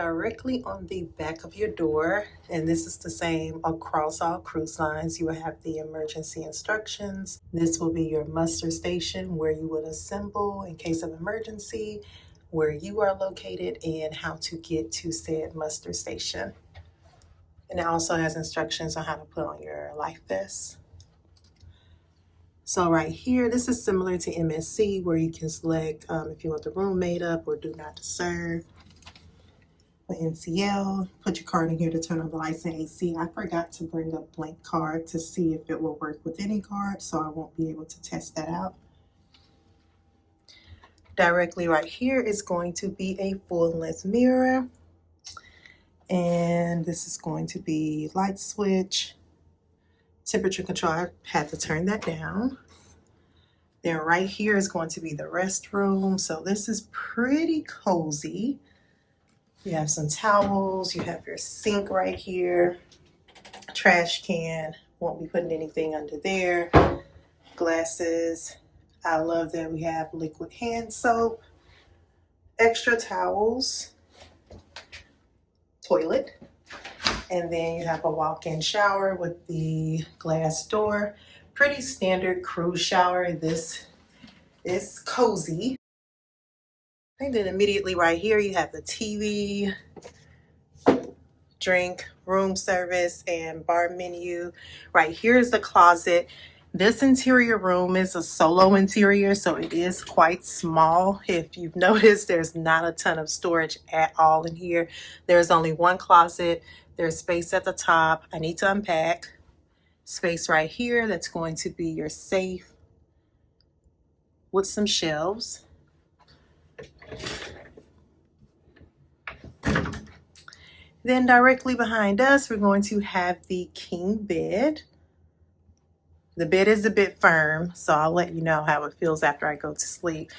directly on the back of your door, and this is the same across all cruise lines. You will have the emergency instructions. This will be your muster station where you would assemble in case of emergency, where you are located, and how to get to said muster station. And it also has instructions on how to put on your life vest. So right here, this is similar to MSC, where you can select if you want the room made up or do not disturb. For NCL, put your card in here to turn on the lights and AC. I forgot to bring a blank card to see if it will work with any card, so I won't be able to test that out. Directly right here is going to be a full-length mirror. And this is going to be light switch, temperature control. I had to turn that down. Then right here is going to be the restroom. So this is pretty cozy. You have some towels, you have your sink right here, trash can, won't be putting anything under there, glasses. I love that we have liquid hand soap, extra towels, toilet, and then you have a walk-in shower with the glass door. Pretty standard cruise shower. This is cozy. And then immediately right here, you have the TV, drink, room service, and bar menu. Right here is the closet. This interior room is a solo interior, so it is quite small. If you've noticed, there's not a ton of storage at all in here. There's only one closet. There's space at the top. I need to unpack. Space right here, that's going to be your safe with some shelves. Then directly behind us, we're going to have the king bed. The bed is a bit firm, so I'll let you know how it feels after I go to sleep.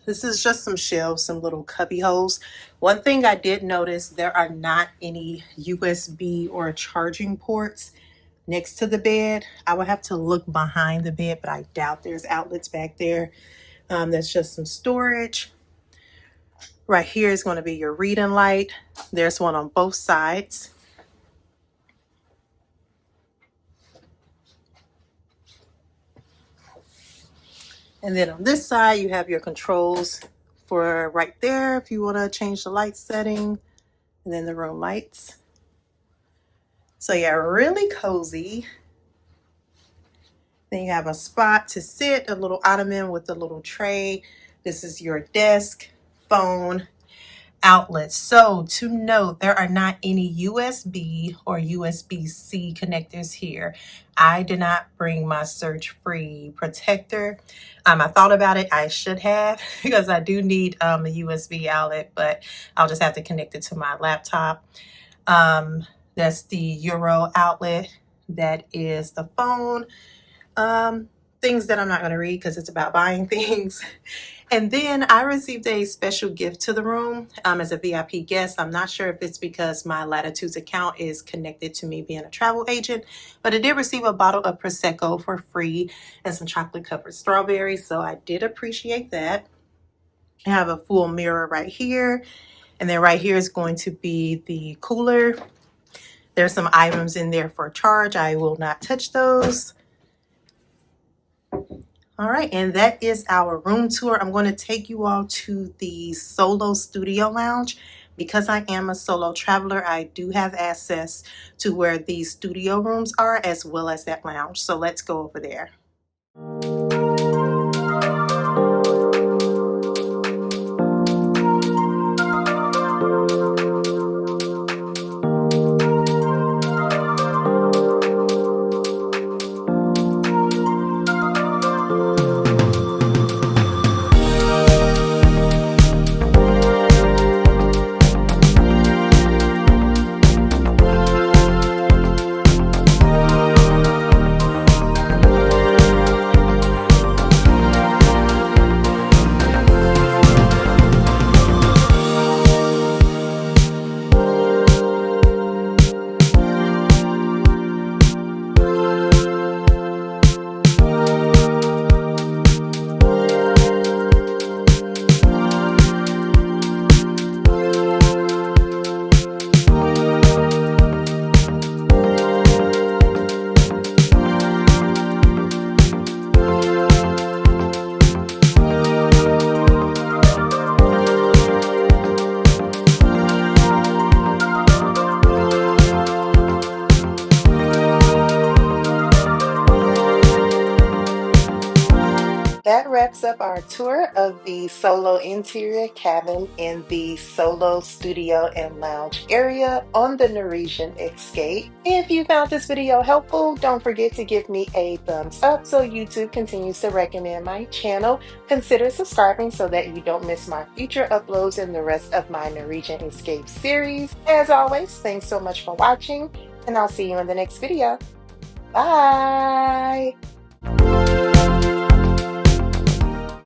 This is just some shelves, some little cubby holes. One thing I did notice, there are not any USB or charging ports next to the bed. I would have to look behind the bed, but I doubt there's outlets back there. There's just some storage. Right here is going to be your reading light. There's one on both sides. And then on this side, you have your controls for right there if you want to change the light setting, and then the room lights. So yeah, really cozy. Then you have a spot to sit, a little ottoman with a little tray. This is your desk, phone, outlets. So to note, there are not any USB or USB-C connectors here. I did not bring my surge-free protector. I thought about it. I should have because I do need a USB outlet, but I'll just have to connect it to my laptop. That's the Euro outlet. That is the phone. Things that I'm not going to read because it's about buying things. And then I received a special gift to the room as a VIP guest. I'm not sure if it's because my Latitudes account is connected to me being a travel agent, but I did receive a bottle of Prosecco for free and some chocolate covered strawberries. So I did appreciate that. I have a full mirror right here. And then right here is going to be the cooler. There's some items in there for charge. I will not touch those. All right, and that is our room tour. I'm going to take you all to the Solo Studio Lounge. Because I am a solo traveler, I do have access to where these studio rooms are as well as that lounge. So let's go over there. our tour of the solo interior cabin in the solo studio and lounge area on the Norwegian Escape. If you found this video helpful, don't forget to give me a thumbs up so YouTube continues to recommend my channel. Consider subscribing so that you don't miss my future uploads in the rest of my Norwegian Escape series. As always, thanks so much for watching, and I'll see you in the next video. Bye!